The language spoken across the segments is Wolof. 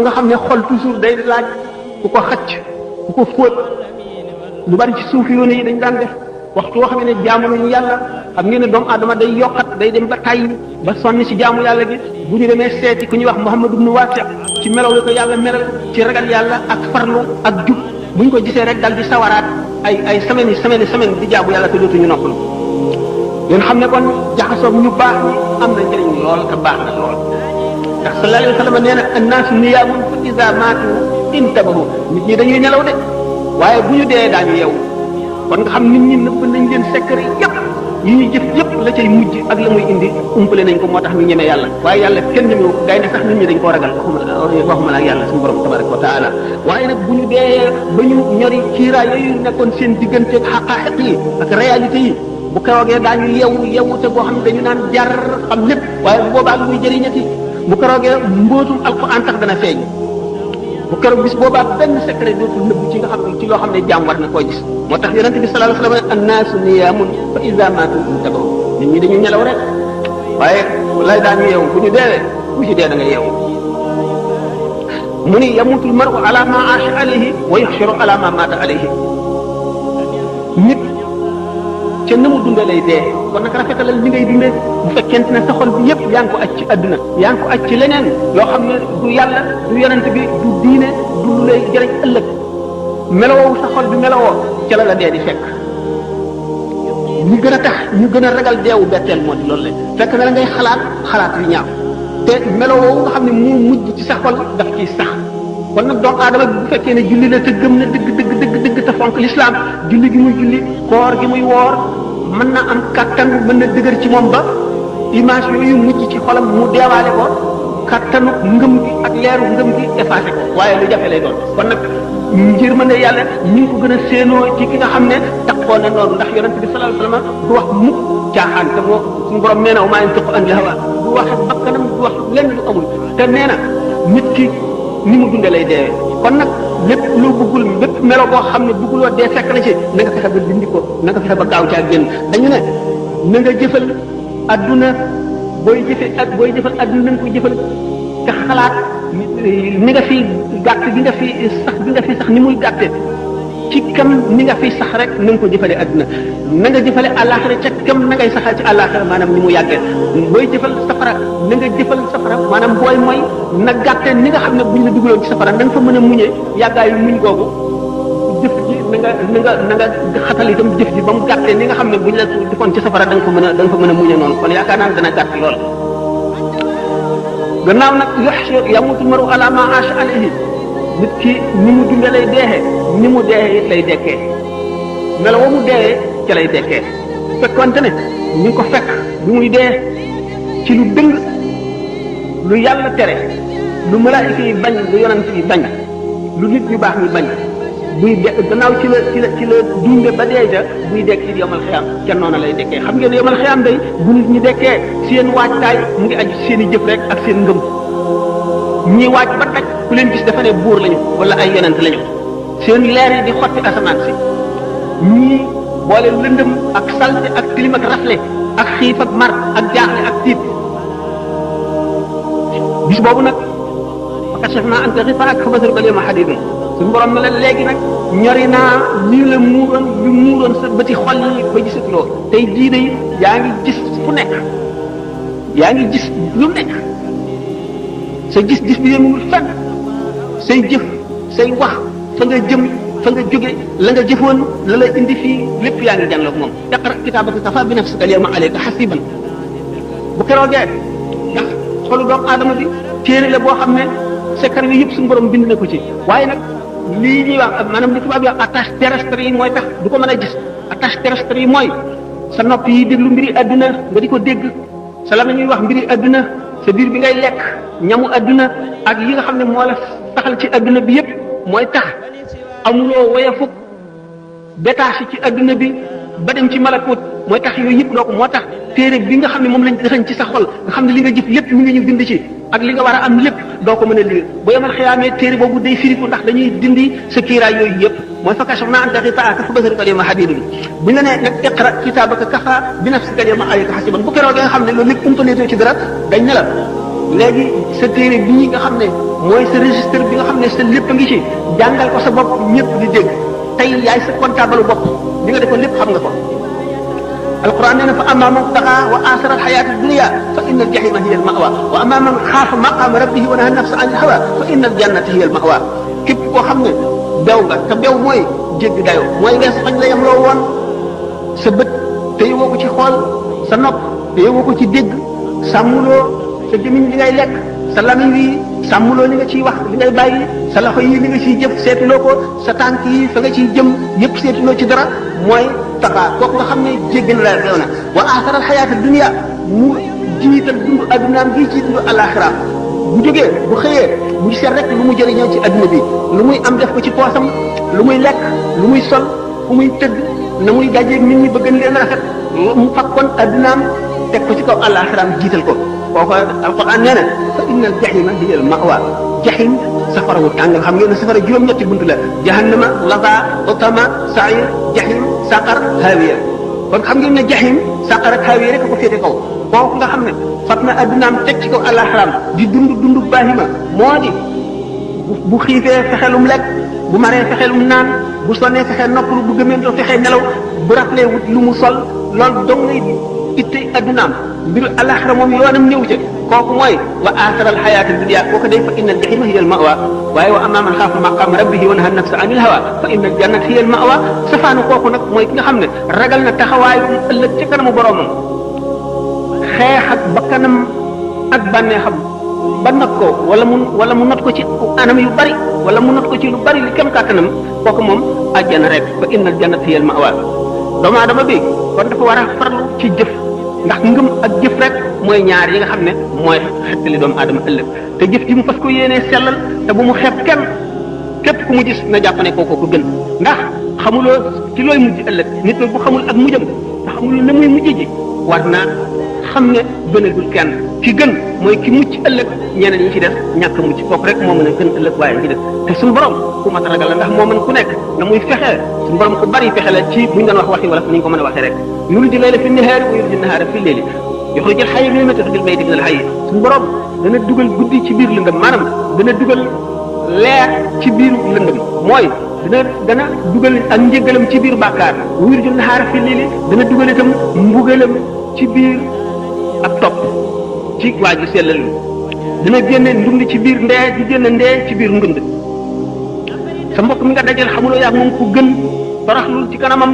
nga xam ne xol toujours day laaj ku ko xacc ku ko fóot lu bari ci suuf yoone yi dañ daan def waxtu woo xam ne jaamu nañu yàlla xam ngeen ne doomu aadama day yokkat day dem ba tàyyi ba sonn ci jaamu yàlla gi bu ñu demee seeti ku ñuy wax Muhammad ibn Wasi ci melaw yi ko yàlla melal ci ragal yàlla ak farlu ak jub bu ñu ko gisee rek dal di sawaraat ay semaines yi di jaamu yàlla te dootuñu noppalu ngeen xam ne kon jaxasoog ñu baax ñi am na njëriñ lool te baax na lool ndax sallallahu alayhi wa sallam nee na annaasu niyaamun fa iza maatu intabahu nit ñi dañuy nelaw de waaye bu ñu dee daañu yeewu kon nga xam nit ñi nëbb nañ leen secret yépp yi ñuy jëf yépp la cay mujj ak la muy indi umpale nañ ko moo tax ñu ñeme yàlla waaye yàlla kenn ñemewu ko gaynde sax nit ñi dañ koo ragal waxuma la ak yàlla suñu borom tabaraka wa taala waaye nag bu ñu dee ba ñu ñori kiiraay yooyu nekkoon seen diggante ak xaqaaxiq yi ak réalité yi bu keroogee daañu yeewu te boo xam ne dañu naan jar xam lépp waaye bu boobaa lu muy jëriñati bu keroogee mbootum alquran tax dana feeñ bu keroog bis boobaa benn secret dootul nëbb ci nga xam ne ci loo xam ne jaam war na koo gis moo tax yonente bi sallallahu alayhi wa sallam annaasu niyaamun fa iza maatu intabahu nit ñi dañu nelaw rek waaye lay daañu yeewu bu ñu deewee bu ci dee da nga yeewu mu ni yamutul maru ala ma aasha alayhi wa yuxsharu ala ma maata alayhi nit ca na mu dundee lay dee kon nag rafetalal li ngay dundee bu fekkente ne sa xol bi yépp yaa ngi ko aj ci àdduna yaa ngi ko aj ci leneen loo xam ne du yàlla du yonent bi du diine du lu lay jëriñ ëllëg melowoo sa xol bi melowoo ca la dee di fekk ñu gën a tax ñu gën a ragal deewu betteel moo di loolu la fekk na la ngay xalaat yu ñaaw te melowoo nga xam ne moo mujj ci sa xol daf ciy sax kon nag doomu aadama bi bu fekkee ne julli la te gëm na dëgg te fonk l'islam julli gi muy julli koor gi muy woor mën na am kattan mën na dëgër ci moom ba image yooyu mujj ci xolam mu deewaale ko kattanu ngëm gi ak leeru ngëm gi effacé ko waaye lu jafe lay doon kon nag ngir mën ne yàlla ñu ngi ko gën a séenoo ci ki nga xam ne taxoo na noonu ndax yonente bi sallallahu alayhi wasallam du wax mukk caaxaan te moo suñu borom nee na maa yantiqu anil hawa du wax bakkanam du wax lenn lu amul te nee na nit ki ni mu dunde lay deewee kon nag lépp lu bëggul lépp melo boo xam ne bëgguloo dee fekk na ci na nga fexe ba dindi ko na nga fexe ba gaaw caa génn dañu ne na nga jëfal adduna booy jëfal adduna na nga koy jëfal te xalaat ni nga fi gàtt bi nga fi sax ni muy gàtte ci kam ni nga fi sax rek na nga ko jëfale adduna na nga jëfale àllaaxira ca kam na ngay saxal ci àllaaxira maanaam ni mu yàggee booy jëfal safara na nga jëfal safara maanaam booy mooy na gàtte ni nga xam ne buñ la dugaloon ci safara da nga fa mën a muñee yàggaayu muñ googu jëf ji na nga xatal itam jëf ji ba mu gàttee ni nga xam ne buñ la defoon ci safara da nga fa mën a muñee noonu kon yaakaar naa ne dana gàtt lool gannaaw nag yamutu maru ala ma aasha alayhi nit ki ni mu dundee lay deexee ni mu deexee it lay dekkee melo wa mu deexee ca lay dekkee fekkonte ne ñu ngi ko fekk bi muy dee ci lu dëng lu yàlla tere lu malaayika yi bañ lu yonent yi bañ lu nit ñu baax ñu bañ buy de gannaaw ci la dunde ba dee ja buy dekk ci yomal xiyam ca noona lay dekkee xam ngeen ne yomal xiyam day bu nit ñi dekkee seen waajtaay mu ngi aju seen i jëf rek ak seen ngëm ñii waaj ba taj ku leen gis dafa ne buur lañu wala ay yonent lañu seen leer yi di xotti asamaan si ñii boole lëndëm ak salte ak tilim ak rafle ak xiif ak mar ak jaaxle ak tiit bis boobu nag fakashafnaa anka ghitaa'aka fa basaruka al-yawma hadiidun suñu borom ne la léegi nag ñori naa lii la muuroon sa bëti xol yi ba gisatuloo tey jii de yaa ngi gis fu nekk yaa ngi gis lu nekk sa gis-gis bi yemul fenn say jëf say wax fa nga jëm fa nga jóge la nga jëfoon la la indi fii lépp yaa ngi jànloog moom iqra kitaabaka kafaa bi nafsika al-yawma alayka hasiiban bu keroogee ndax xolu doomu aadama bi téere la boo xam ne secret yi yëpp suñu borom bind na ko ci waaye nag lii ñuy wax maanaam li tubaab yi wax attache terrestre yi mooy tax du ko mën a gis attache terrestre yi mooy sa nopp yi déglu mbiri adduna nga di ko dégg sa la ñuy wax mbiri adduna sa biir bi ngay lekk ñamu adduna ak yi nga xam ne moo la saxal ci adduna bi yëpp mooy tax amuloo woyafuk détaché ci adduna bi ba dem ci malakut mooy tax yooyu yëpp doo ko moo tax téere bi nga xam ne moom lañ dëxañ ci sa xol nga xam ne li nga jëf lépp mi ngi ñu bind ci ak li nga war a am lépp doo ko mën a lire bu yemal xiyaamee téere boobu day firiku ndax dañuy dindi sa kiiraay yooyu yëpp mooy fa kashafna anka ghitaa'aka fa basarika al-yawma hadiid bi buñ la nee nag iqra kitaabaka kafaa bi nafsika al-yawma alayka hasiiban bu keroog nga xam ne loolu lépp umpalee ci dara dañ ne la léegi sa téere bii nga xam ne mooy sa registre bi nga xam ne sa lépp a ngi ci jàngal ko sa bopp ñëpp di dégg tey yaay sa comptable bopp li nga defoon lépp xam nga ko alquran nee na fa amma man taxa wa asara alxayata dunia fa inna aljahima hiya almawa wa amma man xaafa maqama rabbihi wa naha nafsa an alhawa fa inna aljannata hiya almawa képp koo xam ne bew nga te bew mooy jégg dayo mooy ngees fañ la yem loo woon sa bët te yowoo ko ci xool sa nopp te yowoo ko ci dégg sàmmuloo sa gémmiñ li ngay lekk sa lamiñ wi sàmmuloo li nga ciy wax li ngay bàyyi sa loxo yi li nga ciy jëf seetuloo ko sa tànk yi fa nga ciy jëm yëpp seetuloo ci dara mooy taxaa kooku nga xam ne jéggi na la réew na wa aaxara alxayaata dunia mu jiital dund addunaam gii ci dund alaxira bu jógee bu xëyee bu seet rek lu mu jëriñoo ci adduna bi lu muy am def ko ci poosam lu muy lekk lu muy sol fu muy tëdd na muy dajeeg nit ñi bëgg leen rafet mu fakkoon addunaam teg ko ci kaw alaxiraam jiital ko kooku alquran nee na fa inna al jahima hiya al mawa jahim safara wu tàng xam ngeen ne safara juróom-ñetti bunt la jahannama laza utama sair jahim saqar hawiya kon xam ngeen ne jahim saqar ak hawiya rek ko féete kaw kooku nga xam ne fat na addunaam teg ci kaw alaxiraam di dund baahima moo di bu xiifee fexelum lekk bu maree fexelum naan bu sonnee fexe noppalu bu gëmeentoo fexe nelaw bu raflee wut lu mu sol loolu dong ngay itte addunaam mbiru alaxira moom yoonam ñëw ca kooku mooy wa aasara alxayaata dunia kooku day fa inna aljahima hiya almawa waaye wa amma man xaafa maqaama rabbihi wa naha nafsa anil hawa fa inna aljannata hiya almawa safaanu kooku nag mooy ki nga xam ne ragal na taxawaay ëllëg ca kanamu boromam xeex ak bakkanam ak bànneexam ba not ko wala mu not ko ci anam yu bari wala mu not ko ci lu bari li kem kàttanam kooku moom àjjana rek fa inna aljannata hiya almawa doomu aadama bi kon dafa war a farlu ci jëf ndax ngëm ak jëf rek mooy ñaar yi nga xam ne mooy xettali doomu aadama ëllëg te jëf ji mu fas ko yéenee sellal te bu mu xeeb kenn képp ku mu gis na jàpp ne kooku ko gën ndax xamuloo ci looy mujj ëllëg nit nag bu xamul ak mujjam te xamul na muy mujj ji war naa xam ne gënagul kenn ki gën mooy ki mucc ëllëg ñeneen ñi ci def ñàkk mucc kooku rek moo mën a gën ëllëg waaye ci def te suñu borom ku mat a ragal la ndax moo mën ku nekk na muy fexee suñu borom ku bari fexe la ci buñ doon waxi wala ni ñu ko mën a waxee rek yuliju layla fi nahaari wa yuliju nahaara fi leeli yuxrijul hayya minal mayyiti wa yuxrijul mayyita minal hayyi suñu borom dana dugal guddi ci biir lëndëm maanaam dana dugal leer ci biir lëndëm mooy dana dugal ak njëgalam ci biir bàkkaar wa yuxrijul nahaara fi leeli dana dugal itam mbugalam ci biir ak topp ci waa ji sellal dina génne ndund ci biir ndee di génne ndee ci biir ndund sa mbokk mi nga dajal xamuloo yaa moom ku gën toroxlul ci kanamam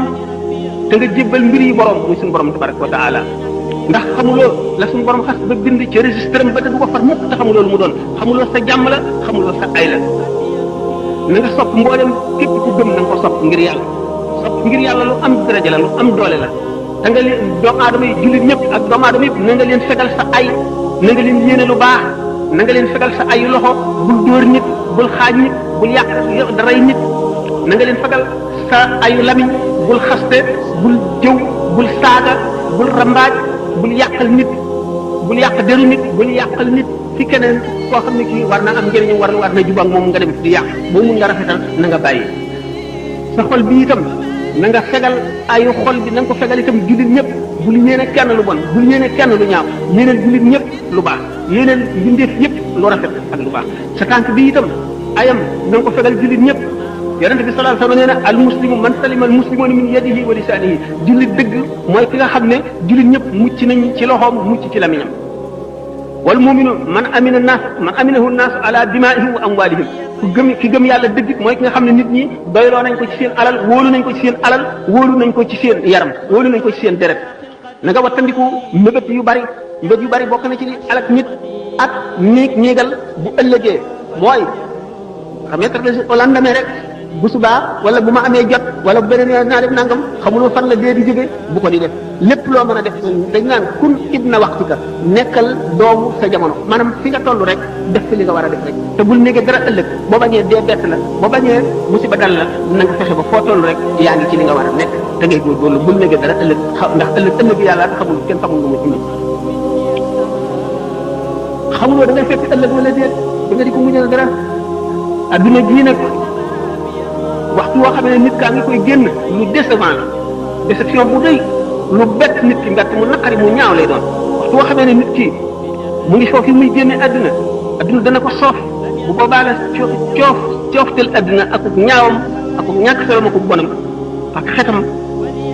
te nga jébbal mbir yi borom muy suñu borom tabaraka wa taala ndax xamuloo la suñu borom xas ba bind ci registre am ba te du ko far mukk te xamuloo lu mu doon xamuloo sa jàmm la xamuloo sa ay la na nga sopp mboolem képp ku gëm na nga ko sopp ngir yàlla lu am daraja la lu am doole la da nga leen doomu aadama yi jullit ñëpp ak doomu aadama yëpp na nga leen fegal sa ay na nga leen yéene lu baax na nga leen fegal sa ayu loxo bul dóor nit bul xaaj nit bul yàq daray nit na nga leen fegal sa ayu lamiñ bul xaste bul jëw bul saaga bul rambaaj bul yàqal nit bul yàq deru nit bul yàqal nit fi keneen koo xam ne kii war na am njëriñam war na jubak moom nga dem di yàq boo mun nga rafetal na nga bàyyi sa xol bi itam na nga fegal ayu xol bi na nga ko fegal itam jullit ñëpp bul yéene kenn lu bon bul yéene kenn lu ñaaw yéeneel jullit ñëpp lu baax yéeneel bindeef ñëpp lu rafet ak lu baax sa tànk bi itam ayam na nga ko fegal jullit ñëpp yonente bi sallallahu alayhi wa sallam nee na al muslimu man salima al muslimuna min yadihi wa lisanihi jullit dëgg mooy ki nga xam ne jullit ñëpp mucc nañ ci loxoom mucc ci lamiñam wal muminu man aminahu naas ala dimaihim wa amwalihim ki gëm yàlla dëgg mooy ki nga xam ne nit ñi doyloo nañ ko ci seen alal wóolu nañ ko ci seen alal wóolu nañ ko ci seen yaram wóolu nañ ko ci seen deret na nga wattandiku mbébét yu bari bokk na ci li alak nit ak néegal bu ëllëgee mooy remettre les au lendemain rek bu subaa wala bu ma amee jot wala bu beneen yoon naa def nangam xamuloo fan la dee di jóge bu ko di def lépp loo mën a def dañ naan kun ibna waxtika nekkal doomu sa jamono maanaam fi nga toll rek def fi li nga war a def rek te bul néegee dara ëllëg boo bañee dee bett la boo bañee musiba dal la na nga fexe ba foo toll rek yaa ngi ci li nga war a nekk da ngay góorgóorlu bul néegee dara ëllëg ndax ëllëg yàlla xamul kenn xamul lu mu indi xamuloo da ngay fekk ëllëg wala déet da nga di ko muñal dara adduna bii nag waxtu woo xam ne nit kaa ngi koy génn lu décevant la déception bu rëy lu bett nit ki mbett mu naqari mu ñaaw lay doon waxtu woo xamee ne nit ki mu ngi foofu muy génne adduna adduna dana ko soof bu boobaa la cooftel adduna akuk ñaawam akuk ñàkk solom akuk bonam ak xetam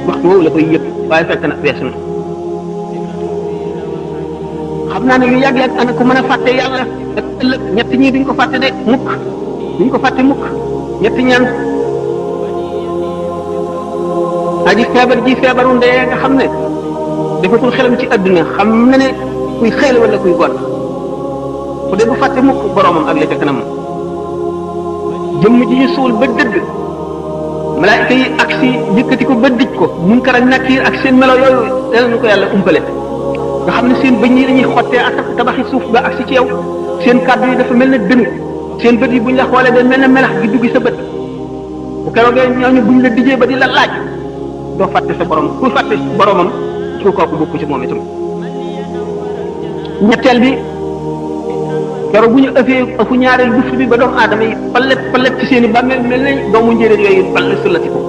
waxtu woowu la koy yëg waaye fekk na weesu na xam naa ne yu yàgg-yàgg ana ko mën a fàtte yàlla ak ëllëg ñett ñii duñ ko fàtte de mukk duñ ko fàtte mukk ñetti ñaan aji feebar ji feebaru ndee nga xam ne defatul xelam ci adduna xam na ne kuy xëyla wala kuy gon ku dee bu fàtte mukk boromam ak la ca kanam jëmm ji ñu suul ba dëgg malaayika yi ak si yëkkati ko ba dij ko munkar ak nakiir ak seen melo yooyu danañu ko yàlla umpale nga xam ne seen bëñ yi dañuy xottee ak tabaxi suuf ba ak si ci yow seen kàddu yi dafa mel ne dënu seen bët yi buñ la xoolee day mel ne melax gi dugg sa bët bu keroogee ñooñu buñ la dijee ba di la laaj doo fàtte sa borom ku fàtte boromam su kooku bokku ci moom itam ñetteel bi keroog bu ñu ëfu ñaareel buft bi ba doomu aadama yi palet ci seen i bàmmeel mel ne doomu njéeréer yooyu palet sulati ko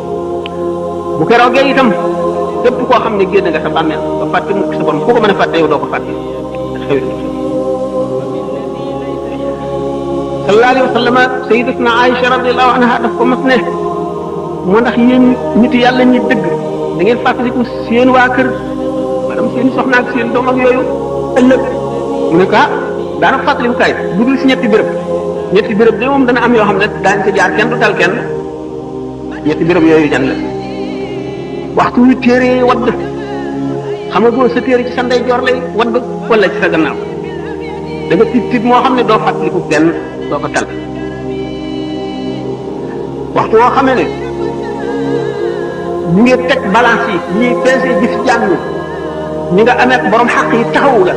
bu keroogee itam képp koo xam ne génn nga sa bàmmeel ba fàtte mukk sa borom ku ko mën a fàtte yow doo ko fàtte sallallahu alayhi wa sallam sayyidatuna Aïcha radiyallahu anha daf ko mas ne moo ndax yéen nit yàlla ñi dëgg da ngeen fàttaliku seen waa kër maanaam seen soxna ak seen doom ak yooyu ëllëg mu ne ko daana fàttaliku kay bu dul si ñetti béréb de moom dana am yoo xam ne daañu ko jaar kenn du tal kenn ñetti béréb yooyu jan la waxtu wi téere wadd xam nga boo sa téere ci sa ndeyjoor lay wadd wala ci sa gannaaw da nga tiit moo xam ne doo fàttaliku kenn doo ko tal waxtu woo xamee ne ñu ngi teg balance yi ñuy peese gis jàmm ñi nga amee borom xaq yi taxawu la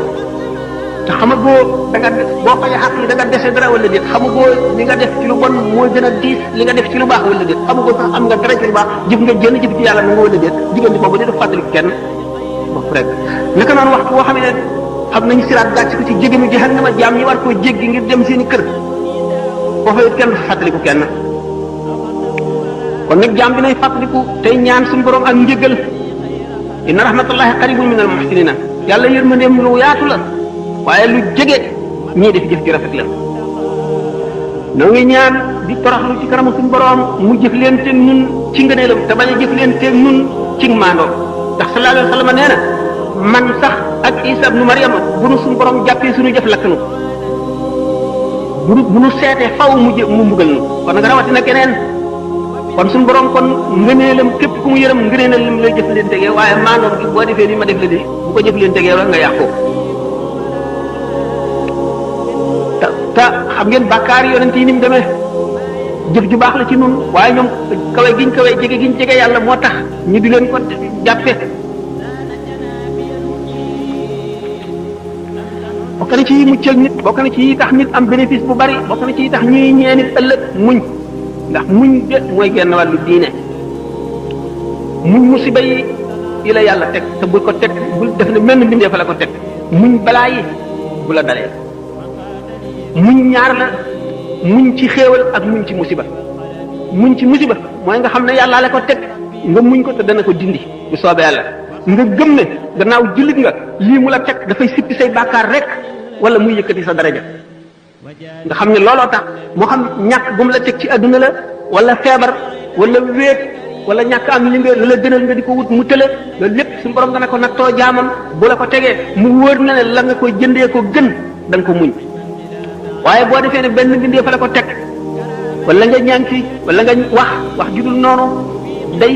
te xamagoo da nga boo fay xaq yi da nga dese dara wala déet xamagoo li nga def ci lu bon mooy gën a diis li nga def ci lu baax wala déet xamagoo sax am nga dara ci lu baax jëf nga jënd jëf ci yàlla na nga wala déet diggante boobu di def fàttali kenn bopp rek naka noonu waxtu boo xam ne xam nañu siraat gàcc ko ci jéggi jahannama jaam ñi war koo jéggi ngir dem seen i kër foofu it kenn fàttaliku kenn kon nag jaam bi nay fàttaliku tey ñaan suñu borom ak njëggal inna rahmatullahi qaribun minal muhsinina yàlla yërmandeem lu yaatu la waaye lu jege ñii def jëf ji rafet la noo ngi ñaan di toroxlu ci kanamu suñu borom mu jëf leen teeg ñun ci ngëneelam te bañ a jëf leen teeg ñun ci maandoo ndax sallallahu alayhi wa sallam nee na man sax ak Isa ibnu Maryam bu nu suñu borom jàppee suñu jëf lakk nu bu nu seetee faw mu mbugal nu kon nag rawatina keneen kon suñu borom kon ngëneelam képp ku mu yërëm ngëneelam lay jëf leen tegee waaye maandoom gi boo defee ni ma def la di bu ko jëf leen tegee rek nga yàqu te xam ngeen bàkkaar yonent yi ni mu demee jëf ju baax la ci nun waaye ñoom kawe giñ kawe jege giñ jege yàlla moo tax ñu di leen ko jàppe bokk na ci yi muccal nit bokk na ci yi tax nit am bénéfice bu bari bokk na ci yi tax ñuy ñee nit ëllëg muñ ndax muñ de mooy genn wàllu diine muñ musiba yi la yàlla teg te bul ko teg bul def ne menn mbindee fa la ko teg muñ balaa yi bu la dalee muñ ñaar la muñ ci xéewal ak muñ ci musiba muñ ci musiba mooy nga xam ne yàlla la ko teg nga muñ ko te dana ko dindi bu soobee yàlla nga gëm ne gannaaw jullit nga lii mu la teg dafay sippi say bàkkaar rek wala muy yëkkati sa daraja nga xam ne looloo tax moo xam ñàkk bu mu la teg ci adduna la wala feebar wala wéet wala ñàkk am li nga la gënal nga di ko wut mu tële loolu lépp suñu borom dana ko nattoo jaamam bu la ko tegee mu wóor na ne la nga koy jëndee ko gën da nga ko muñ waaye boo defee ne benn bindee fa la ko teg wala nga ñànki wala nga wax ju dul noonu day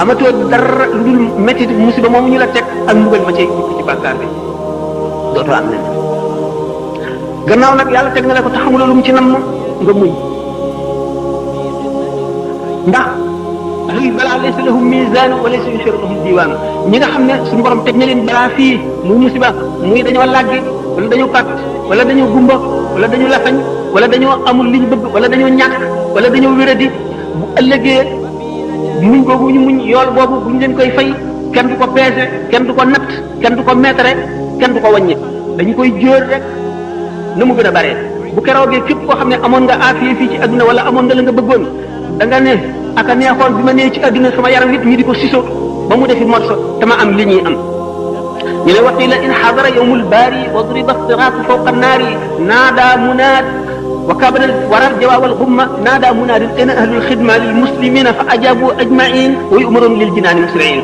amatoo dara lu dul métti musiba moomu ñu la teg ak mbugal ma ci bàkkaar bi dootoo am nen gannaaw nag yàlla teg na la ko te xamuloo lu mu ci nam nga muñ ndax luy balaa laysa lahum miisaan wa laysa yusharu lahum diiwaan ñi nga xam ne suñu borom teg na leen balaa fii muy musiba muy dañoo làggi wala dañoo pàtt wala dañoo gumba wala dañoo lafañ wala dañoo amul liñ bëgg wala dañoo ñàkk wala dañoo wéradi bu ëllëgee muñ boobu ñu muñ yool boobu bu ñu leen koy fay kenn du ko peese kenn du ko natt kenn du ko meetare kenn du ko wàññi dañ koy jóor rek na mu gën a bare bu keroogee képp koo xam ne amoon nga aafiya fii ci adduna wala amoon nga la nga bëggoon da nga ne aka neexoon bi ma nee ci adduna sama yaram it ñu di ko siso ba mu defi morso te ma am li ñuy am ñu ne waqila in xadara yawmul baari wa duriba siraatu fawqa annaari naada munaad wa kabana waral jawaawal xumma naada munaad ana ahlul xidma lil muslimina fa ajabu ajmain wa yumarun lil jinaani musriin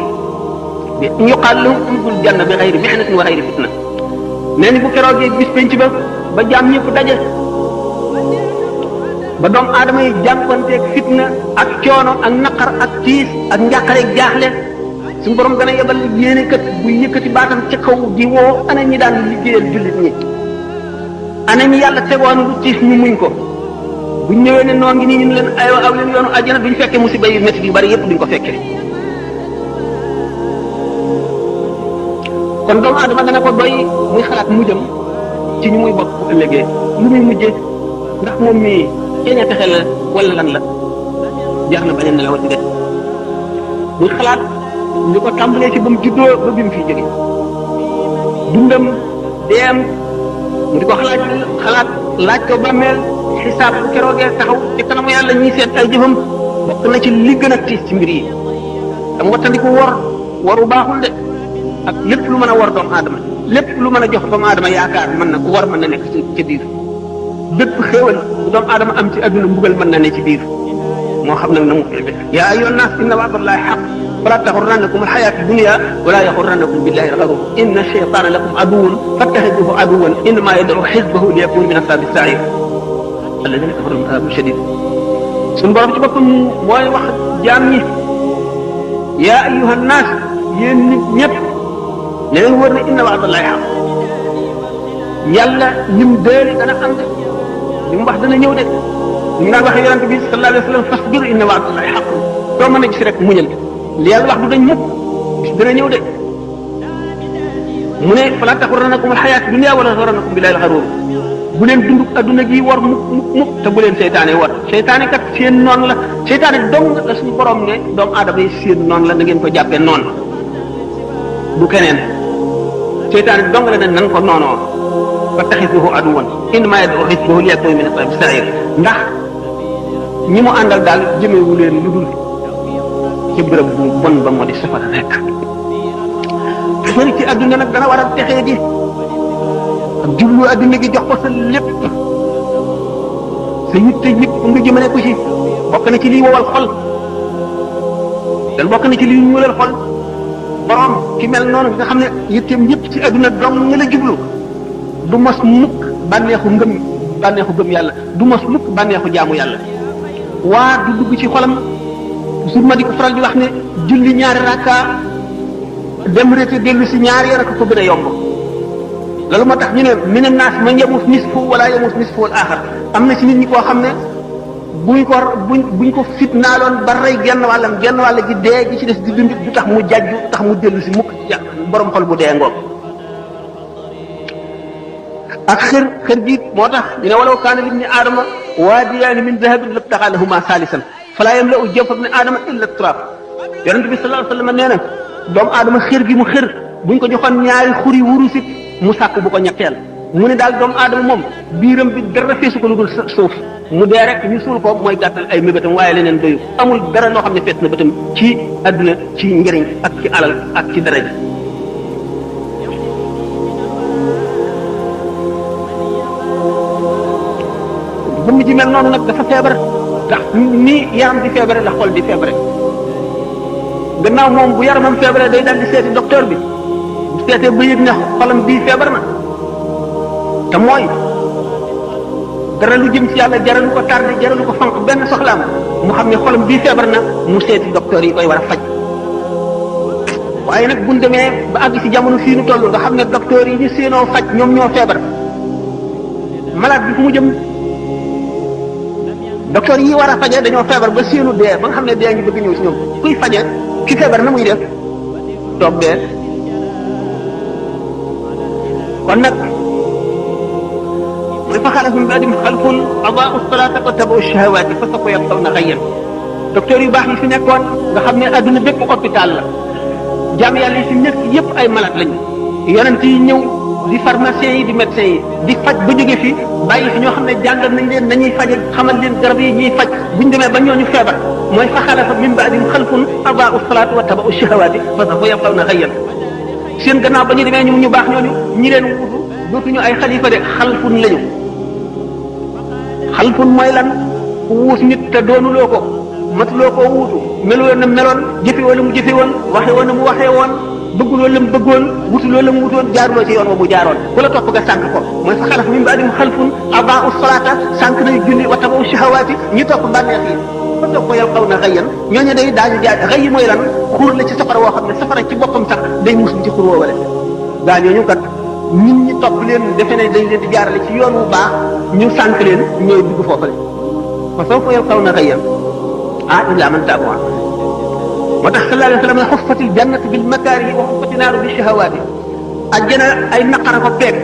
bi yuqaal lahum udxulul janna bi xayri mihnatin wa xayri fitna nee ni bu keroogee bis penc ba jaam ñëpp daje ba doomu aadama yi jànkuwanteeg fitna ak coono ak naqar ak tiis ak njàqare ak jaaxle suñu borom dana yebal yéene kat buy yëkkati baatam ca kaw di woo ana ñi daan liggéeyal jullit ñi ana ñi yàlla tegoon lu tiis ñu muñ ko buñ ñëwee ne noo ngi nii ñu leen aywa aw leen yoonu àjjana duñ fekkee musiba yu métti yu bari yëpp duñ ko fekkee kon doomu aadama dana ko doy muy xalaat mujjam ci ñu muy bokk bu ëllëgee lu muy mujjee ndax moom mii kenn texe la wala lan la jar na bañ a nelawati de muy xalaat li ko tàmbalee ci ba mu juddoo ba bi mu fiy jóge dundam deem mu di ko xalaat laaj ko bàmmeel xisaab bu keroogee taxaw ci kanamu yàlla ñuy seet ay jëfam bokk na ci li gën a tiis ci mbir yi dam wattandiku waru baaxul de ak lépp lu mën a war doomu aadama lépp lu mën a jox doomu aadama yaakaar mën na war mën na nekk ca biir bépp xéewal bu doomu aadama am ci adduna mbugal mën na ne ci biir moo xam nag na mu xeebe yaa ayyuhan naas inna wa'dallahi haqq fala taxurrannakum alxayaatu dunya wala yaxurrannakum billahi alxaruur inna shaytaana lakum aduwwun fattaxiduhu aduwwan innamaa yad'u xizbahu liyakunu min ashaabi sa'iir alladina kafaru lahum azaabun shadiid suñu borom ci boppam mooy wax jaam ñi yaa ayyuhan naas yéen nit ñëpp ne leen wër ne inna wa'dallahi haqq yàlla lim déeli dana am de li mu wax dana ñëw de ñu naan waxee yonent bi sallallahu alayhi wa sallam fasbir inna wa'dallahi haqq doo mën a gis rek muñal li yàlla wax du dañ mukk bis dana ñëw de mu ne fala taxurrannakum alxayaatu dunya wala taxurrannakum billahi alxaruur bu leen dund adduna gi war mukk te bu leen seytaane war seytaane kat seen noon la seytaane dong la suñu borom ne doomu aadama yi seen noon la na ngeen ko jàppee noon du keneen seytaane dong la ne nan ko noonoo fattaxizuhu aduwwan innamaa yad'u xizbahu liyakunu min ashaabi sa'iir ndax ñi mu àndal daal jëmewu leen lu dul ci bërëb bu bon ba moo di safara nekk xëy ci adduna nag dana war a texee di ak jublu adduna gi jox ko sa lépp sa yitte yëpp nga jëmale ko ci bokk na ci liy wowal xol dan bokk na ci liy ñuulal xol borom ki mel noonu nga xam ne yitteem yëpp ci adduna dong nga la jublu du mos mukk bànneexu gëm yàlla du mos mukk bànneexu jaamu yàlla waa du dugg ci xolam toujours ma di ko faral di wax ne julli ñaari rakka dem rete dellu si ñaari yoon ko gën a yomb loolu moo tax ñu ne mina naas man yamut nisfu wala yamut nisfu wal axar am na ci nit ñi koo xam ne buñ ko fitnaaloon ba rey genn wàll gi dee gi ci des di dund du tax mu jajju tax mu dellu si mukk borom xol bu dee ngoog ak xër gi moo tax ñu ne walaw kaana libni aadama waadiyaani min dahabin labtaxaa lahumaa saalisan falaa yamla'u jawfa ibni aadama illa turaab yonent bi sallallahu alayhi wa sallam nee na doomu aadama xër gi mu xër buñ ko joxoon ñaari xuri wurusit mu sàkk bu ko ñetteel mu ne daal doomu aadama moom biiram bi dara feesu ko lu dul suuf mu dee rek ñu suul ko mooy gàttal ay mébétam waaye leneen doyu amul dara loo xam ne fees na bëtam ci adduna ci njëriñ ak ci alal ak ci daraja jëmm ji mel noonu nag dafa feebar ndax ni yaram di feebare la xol di feebare gannaaw moom bu yaramam feebare day daal di seeti docteur bi bu seetee ba yëg ne xolam bii feebar na te mooy dara lu jëm ci yàlla jaralu ko tardé jaralu ko fanq benn soxlaam mu xam ne xolam bii feebar na mu seeti docteur yi koy war a faj waaye nag buñ demee ba àgg ci jamono fii nu toll nga xam ne docteur yi ñu séenoo faj ñoom ñoo feebar malade bi fu mu jëm docteur yi war a faje dañoo feebar ba séenu dee ba nga xam ne dee ngi bëgg ñëw ci ñoom kuy faje ki feebar na muy def toog dee kon nag mooy fa xalafa min ba'dihim xalfun adaa'u salaata wattaba'u shahawaati fa sawfa yalqawna ghayyan docteur yu baax yi fi nekkoon nga xam ne adduna bépp hôpital la jaam yàlla yi fi nekk yëpp ay malade lañu yonent yi ñëw di pharmacien yi di médecin yi di faj ba jóge fi bàyyi fi ñoo xam ne jàngal nañ leen nañuy faj xamal leen garab yi ñuy faj buñ demee ba ñooñu feebar mooy fa xalafa min ba'dihim xalfun adaa'u salaata wa taba'u shahawaati fa sawfa yalqawna ghayyan seen gannaaw ba ñu demee ñu baax ñooñu ñi leen wutu dootuñu ay xalifa de xalfun lañu xalfun mooy lan ku wuus nit te doonuloo ko matuloo koo wuutu meloo na meloon jëfe woon la mu jëfe woon waxe woon na mu waxee woon bëgguloo la mu bëggoon wutuloo la mu wutoon jaaruloo ci yoon wa mu jaaroon ku la topp nga sànq ko mooy fa xalaf min ba'dihim xalfun adaa'u salaata sànq nañu julli wa tabawu shahawaati ñi topp bànneex yi fa sawfa yalqawna ghayyan ñooñu day daañu jaay xëy mooy lan xuur la ci safara woo xam ne safara ci boppam sax day musum ci xuur woowale gaa ñooñu kat nit ñi topp leen defe ne dañ leen di jaarale ci yoon wu baax ñu sànq leen ñooy dugg foofale fa sawfa yalqawna ghayyan illa man taaba moo tax sallallahu alayhi wa sallam ne xuffatil jannatu bil makaarihi wa xuffati naaru bi shahawaati ajjana ay naqara ko peeg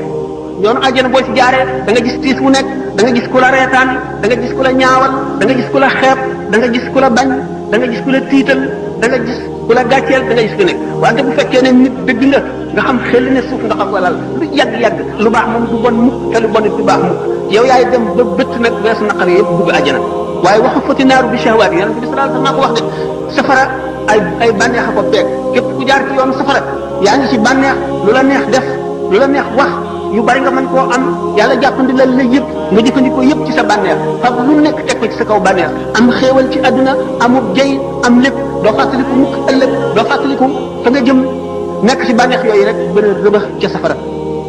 yoonu ajjana boo ci jaaree da nga gis tiis mu nekk da nga gis ku la reetaan da nga gis ku la ñaawal da nga gis ku la xeeb da nga gis ku la bañ da nga gis ku la tiital da nga gis ku la gàcceel da nga gis ku nekk wante bu fekkee ne nit dëgg nga xam xel ne suuf nga xam walal lu yàgg-yàgg lu baax moom du bon mukk te lu bon it du baax mukk yow yaay dem ba bëtt nag weesu naqar yëpp dugg ajjana waaye wa xuffati naaru bi shahawaati yonent bi sallallahu alayhi wa sallam maa ko wax de safara ay bànneex a ko peeg képp ku jaar ci yoon safara yaa ngi ci bànneex lu la neex def lu la neex wax yu bari nga mën koo am yàlla jàppandi la yëpp nga jëfandikoo yëpp ci sa bànneex fab lu nekk teg ko ci sa kaw bànneex am xéewal ci àdduna amub jay am lépp doo fàttaliku mukk ëllëg doo fàttaliku fa nga jëm nekk ci bànneex yooyu rek bëri rëbax ca safara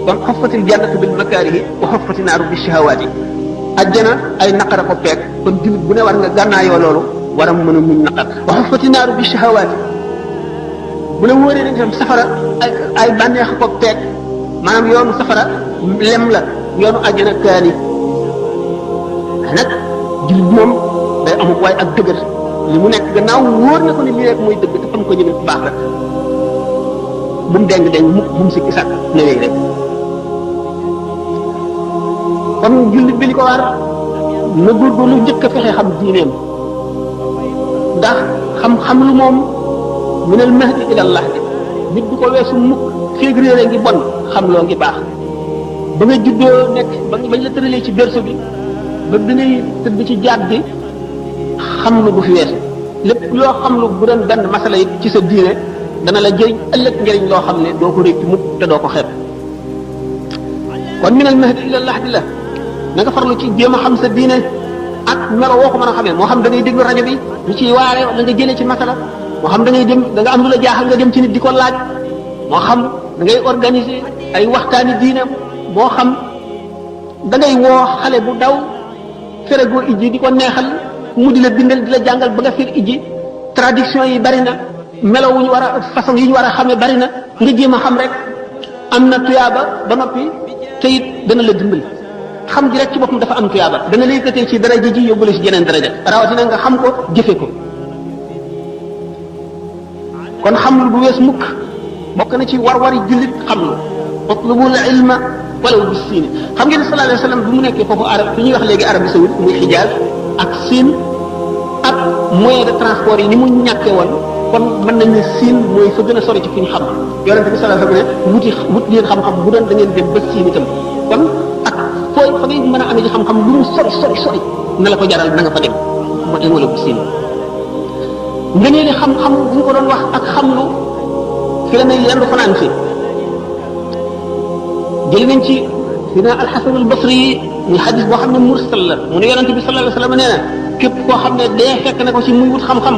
kon xuffatil jannatu bil makaarihi wa xuffati naaru bi shahawaati ajjana ay naqara ko peeg kon jullit bu ne war nga gànnaayoo loolu war a mën a muñ naqar wa xuffati naaru bi shahawaati bu la wóoree ne tam safara ay bànneex ko peeg maanaam yoonu safara lem la yoonu àjjana kaani nag jullit moom day amuk waaye ak dëgër li mu nekk gannaaw wóor na ko ne lii rek mooy dëgg te fam ko jëme bu baax la bu mu deng mukk bu mu sikki sàkk newee rek kon jullit bi li ko war na góorgóorlu njëkk a fexe xam diineem ndax xam-xam lu moom minal mahdi ilal lahdi nit du ko weesu mukk féeg réere ngi bon xam loo ngi baax ba nga juddoo nekk bañ la tëralee ci berceau bi ba bi ngay tëdd ci jaat bi xam lu bu fi weesu lépp loo xam lu bu doon benn masala yi ci sa diine dana la jëriñ ëllëg njëriñ loo xam ne doo ko réccu mukk te doo ko xeeb kon minal mahdi ilal lahdi la na nga farlu ci jéem a xam sa diine ak melo woo ko mën a xamee moo xam da ngay déglu rajo bi ñu ciy waare wala nga jëlee ci masala moo xam da ngay dem da nga am lu la jaaxal nga dem ci nit di ko laaj moo xam da ngay organiser ay waxtaani diine moo xam da ngay woo xale bu daw ferego ijji di ko neexal mu di la bindal di la jàngal ba nga fer ijji traduction yi bari na melo wu ñu war a façon yi ñu war a xamee bari na nga jéem a xam rek am na tuyaaba ba noppi te it dana la dimbali xam ji rek ci boppam dafa am tuyaaba dana la yëkkatee ci daraja ji yóbbu la ci jeneen daraja rawatina nga xam ko jëfe ko kon xam lu bu wees mukk bokk na ci war-wari jullit xam lu utlubul ilma walaw bis siin xam ngeen ne sallallahu alayhi wa sallam bi mu nekkee foofu arab fi ñuy wax léegi Arabie saoudite muy Xijaaz ak Siin ak moyen de transport yi ni mu ñàkkee woon kon mën nañ ne Siin mooy fa gën a sori ci fi ñu xam yonente bi sallallahu alayhi wa sallam ne wut leen xam-xam bu doon da ngeen dem ba Siin itam kon ak fooy fa ngay mën a amee ci xam-xam lu mu sori na la ko jaral na nga fa dem moo tax wala bu Siin nga nee ne xam-xam bu ñu ko doon wax ak xam-lu fi la ne yendu fanaan fi jël nañ ci dina alxasan albasri yi ñu xadis boo xam ne mursal la mu ne yonente bi sallallahu alayhi wa sallam nee na képp koo xam ne dee fekk na ko ci muy wut xam-xam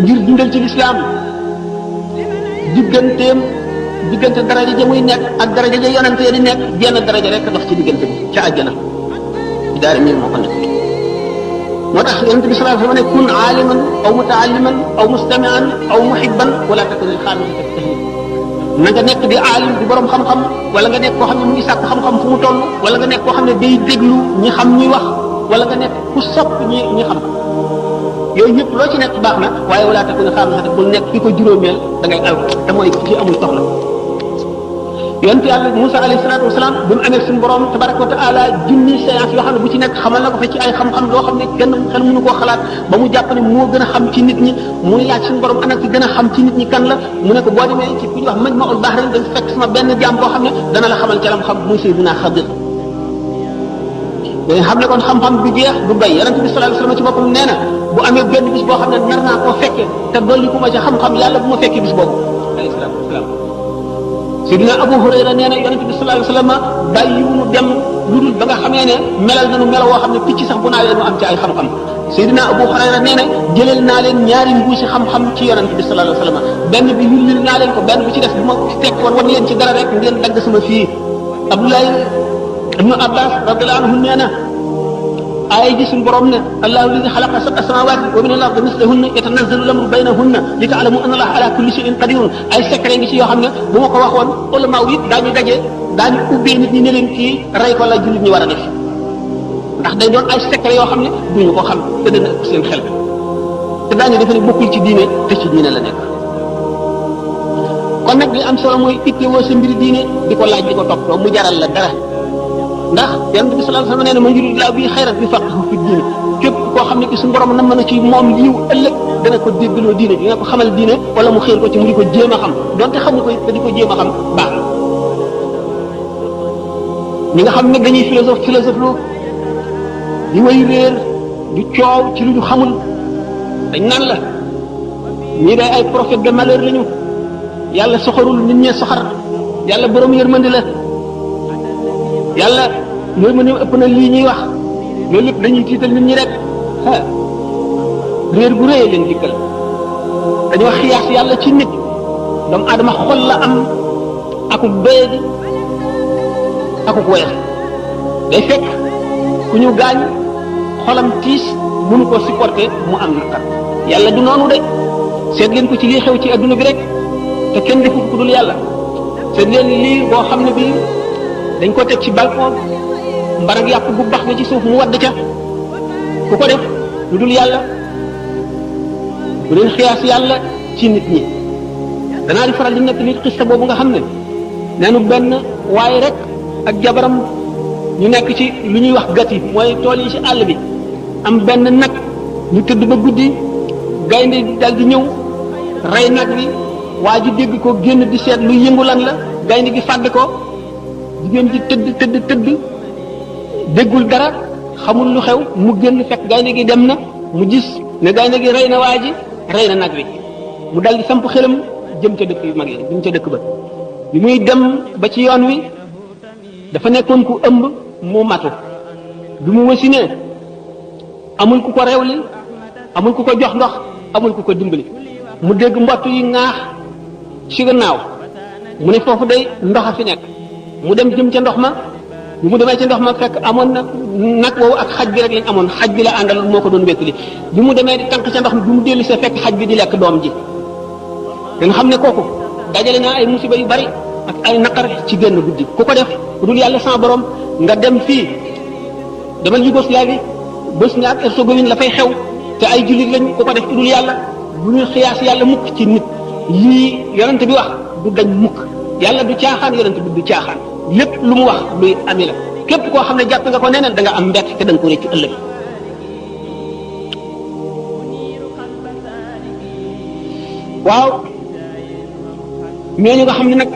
ngir dundal ci lislaam diggante daraja ja muy nekk ak daraja ja yonente ya di nekk jenn daraja rek dox ci diggante bi ca àjjana ci daari miir moo ko nekk moo tax yonente bi sallallahu alayhi wa sallam ne kun aaliman aw mutaalliman aw mustamian aw muhibban wala takun alxaamisata tahmid na nga nekk di aalim di borom xam-xam wala nga nekk koo xam ne mu ngi sàkk xam-xam fu mu toll wala nga nekk koo xam ne day déglu ñi xam ñuy wax wala nga nekk ku sopp ñi xam yooyu yëpp loo ci nekk baax na waaye wala takun alxaamisata bul nekk ki ko juróomeel da ngay alko te mooy ki amul soxla yonent yàlla Moussa alayhi salaatu wasalaam bu mu amee suñu borom tabaraka wa taala junni séance yoo xam ne bu ci nekk xamal na ko fa ci ay xam-xam loo xam ne kenn xel mënu koo xalaat ba mu jàpp ne moo gën a xam ci nit ñi muy laaj suñu borom ana ki gën a xam ci nit ñi kan la mu ne ko boo demee ci ku ñuy wax Majma'ul Bahrayn dañ fekk sama benn jaam boo xam ne dana la xamal ca lam xam muy Sayyidina Xadir dañ xam ne kon xam-xam du jeex du doy yonent bi sallallahu alayhi wasallam ci boppam nee na bu amee benn bis boo xam ne nar naa koo fekke te dolli ku ma ci xam-xam yàlla bu ma fekkee bis boobu alayhi salaatu wasalaam Sidina Abu Hurayra nee na yonent bi sallallahu alayhi wasallam bàyyiwunu dem lu dul ba nga xamee ne melal nañu melo woo xam ne picc sax bu naawee nu am ci ay xam-xam Sidina Abu Hurayra nee na jëleel naa leen ñaari mbuusi xam-xam ci yonent bi sallallahu alayhi wasallam benn bi yullil naa leen ko benn bu ci des bu ma fekk woon wan leen ci dara rek ngeen dagg sama fii Abdoulaye ibnu Abbas radiyallahu anhu nee na aaya ji suñu borom ne allahu alladi xalaqa sab'a samawati wa min al-ardi mislahunna yatanazzalu al-amru baynahunna li ta'lamu anna allaha ala kulli shay'in qadirun ay secret ngi ci yoo xam ne bu ma ko waxoon ulama yi daañu daje daañu ubbee nit ñi ne leen kii rey ko la jullit ñi war a def ndax day doon ay secret yoo xam ne duñu ko xam te dana ëpp seen xel te daañu defe ne bokkul ci diine te ci diine la nekk kon nag li am solo mooy ittewoo sa mbiri diine di ko laaj di ko toppatoo mu jaral la dara ndax yonent bi sallallahu alayhi wasallam nee na man yuridillahu bihi xayran yufaqihu fi diine képp koo xam ne ki suñu borom na mën a ci moom yiw ëllëg dana ko déggaloo diine dina ko xamal diine wala mu xéer ko ci mu di ko jéem a xam donte xamu ko te di ko jéem a xam baax ñi nga xam ne dañuy philosophe lu di way réer di coow ci lu ñu xamul dañ naan la ñii day ay prophète de malheur lañu yàlla soxorul nit ñee soxar yàlla borom yërmandi la yàlla loolu ma ne ëpp na lii ñuy wax loolu lépp dañuy tiital nit ñi rek ah réer gu rëy leen dikkal dañoo xiyaas yàlla ci nit doomu aadama xol la am akuk doyadi akuk woyal day fekk ku ñu gaañ xolam tiis mënu ko supporter mu am naqar yàlla du noonu de seet leen ko ci lii xew ci adduna bi rek te kenn defu ko dul yàlla seet leen lii boo xam ne bii dañ ko teg ci balcon mbarag yàpp bu bax na ci suuf mu wadd ca ku ko def lu dul yàlla bu leen xiyaas yàlla ci nit ñi danaa di faral di nekk nit xista boobu nga xam ne neenu benn waaye rek ak jabaram ñu nekk ci lu ñuy wax gati mooy tool yi ci àll bi am benn nag ñu tëdd ba guddi gaynde dal di ñëw rey nag bi waa ji dégg ko génn di seet lu yëngu lan la gaynde gi fàdd ko jigéen ji tëdd déggul dara xamul lu xew mu génn fekk gaynde gi dem na mu gis ne gaynde gi rey na waa ji rey na nag wi mu dal di samp xelam jëm ca dëkk yu mag yi jëm ca dëkk ba bi muy dem ba ci yoon wi dafa nekkoon ku ëmb mu matu bi mu wasinee amul ku ko rewli amul ku ko jox ndox amul ku ko dimbali mu dégg mbott yi ŋaax ci gannaaw mu ne foofu day ndox a fi nekk mu dem jëm ca ndox ma bi mu demee ca ndox ma fekk amoon na nag woowu ak xaj bi rek lañ amoon xaj bi la àndal moo ko doon wéttali bi mu demee di tànk ca ndox mi bi mu dellu see fekk xaj bi di lekk doom ji da nga xam ne kooku dajale naa ay musiba yu bari ak ay naqar ci génn guddi ku ko def ku dul yàlla sans borom nga dem fii demal Yougoslavie Bosnie ak Herzégovine la fay xew te ay jullit lañ ku ko def ku dul yàlla bu ñu xiyaas yàlla mukk ci nit lii yonent bi wax du dañ mukk yàlla du caaxaan yonent bi du caaxaan lépp lu mu wax luy ami la képp koo xam ne jàpp nga ko neneen da nga am mbett te da nga ko réccu ëllëg waaw ñooñu nga xam ne nag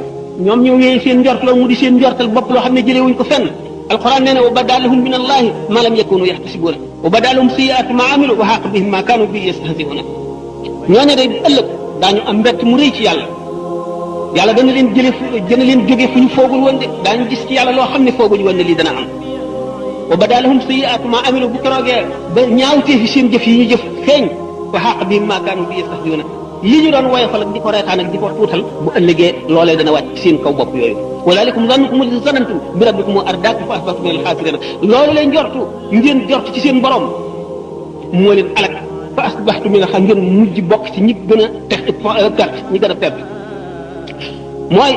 ñoom ñoo wéyee seen njortal mu di seen njortal bopp loo xam ne jëlee wuñ ko fenn alquran nee na wa badalahum min allahi ma lam yakunu yaxtasibuna wa badalahum sayyi'atu ma amilu wa haqa bihim ma kanu bi yastahzi'una ñooñu day ëllëg daañu am mbett mu rëy ci yàlla yàlla dana leen jóge fu ñu foogul woon de daañu gis ci yàlla loo xam ne fooguñu woon ne lii dana am wa badalahum sayyi'atu ma amilu bu keroogee ba ñaawtee fi seen jëf yi ñu jëf feeñ wa haqa bihim ma kanu bi yastahzi'una li ñu doon woyofal ak di ko reetaan ak di ko tuutal bu ëllëgee loolee dana wàcc seen kaw bopp yooyu walaalikum zannukum allazii zanantum bi rabbikum ardaakum fa asbahtum minal xaasiriin loolu leen njortu ngeen jortu ci seen borom moo leen alak fa asbahtum minal xaasiriin ngeen mujj bokk ci ñi gën a perte ñi gën a perte mooy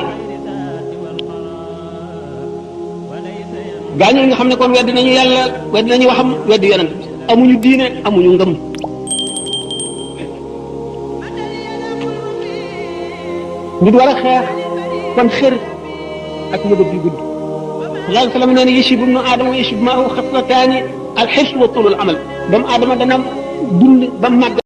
gaañu nga xam ne kon weddi nañu yàlla weddi nañu waxam weddi yonent amuñu diine amuñu ngëm nit war a xeex kon xër ak mëbët yu gudd sallallahu alayhi wa sallam nee na yashib ibnu aadama wa yashib maahu xaslataani alxis wa tulul amal doomu aadama dana dund ba màgg